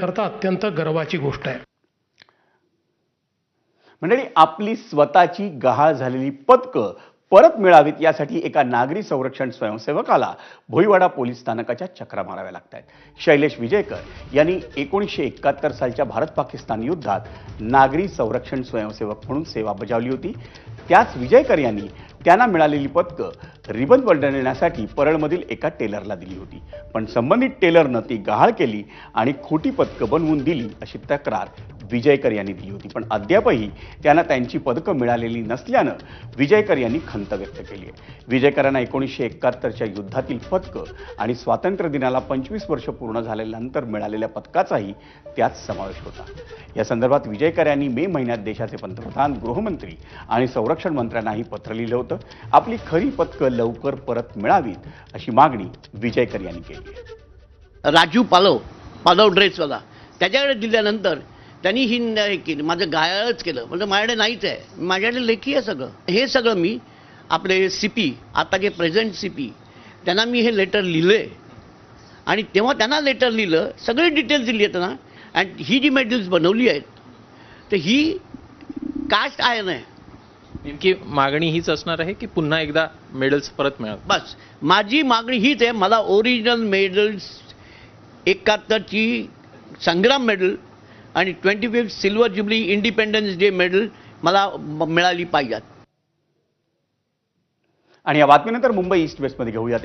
करता अत्यंत गर्वाची गोष्ट आहे. मंडळी, आपली स्वतःची गहाळ झालेली पदकं परत मिळावीत यासाठी एका नागरी संरक्षण स्वयंसेवकाला भोईवाडा पोलीस स्थानकाच्या चक्रा माराव्या लागत आहेत. शैलेश विजयकर यांनी 1971 सालच्या भारत-पाकिस्तान युद्धात नागरी संरक्षण स्वयंसेवक म्हणून सेवा बजावली होती. त्याच विजयकर यांनी त्यांना मिळालेली पदकं रिबन बनवण्यासाठी परळमधील एका टेलरला दिली होती. पण संबंधित टेलरनं ती गहाळ केली आणि खोटी पदकं बनवून दिली अशी तक्रार विजयकर यांनी दिली होती. पण अद्यापही त्यांना त्यांची पदकं मिळालेली नसल्यानं विजयकर यांनी खंत व्यक्त केली आहे. विजयकरांना 1971च्या युद्धातील पदकं आणि स्वातंत्र्य दिनाला 25 वर्ष पूर्ण झाल्यानंतर मिळालेल्या पदकाचाही त्यात समावेश होता. या संदर्भात विजयकर यांनी मे महिन्यात देशाचे पंतप्रधान, गृहमंत्री आणि संरक्षण मंत्र्यांनाही पत्र लिहिलं होतं. आपली खरी पदकं लवकर परत मिळावीत अशी मागणी विजयकर यांनी केली आहे. राजू पालव ड्रेसवाला त्याच्याकडे दिल्यानंतर त्यांनी ही केली, माझं गायळच केलं. म्हणजे माझ्याकडे नाहीच आहे, माझ्याकडे लेखी आहे सगळं. हे सगळं मी आपले CP, आता जे प्रेझेंट CP, त्यांना मी हे लेटर लिहिलं आणि तेव्हा त्यांना लेटर लिहिलं, सगळे डिटेल्स दिली आहेत त्यांना. आणि ही जी मेडल्स बनवली आहेत तर ही कास्ट आयर्न आहे. नेमकी मागणी हीच असणार आहे की पुन्हा एकदा मेडल्स परत मिळावे? बस माझी मागणी हीच आहे, मला ओरिजिनल मेडल्स 71ची संग्राम मेडल आणि 25th silver jubilee independence day medal मला मिळाली पाहिजेत. आणि या बातमीनंतर मुंबई ईस्ट वेस्टमध्ये घेऊयात एक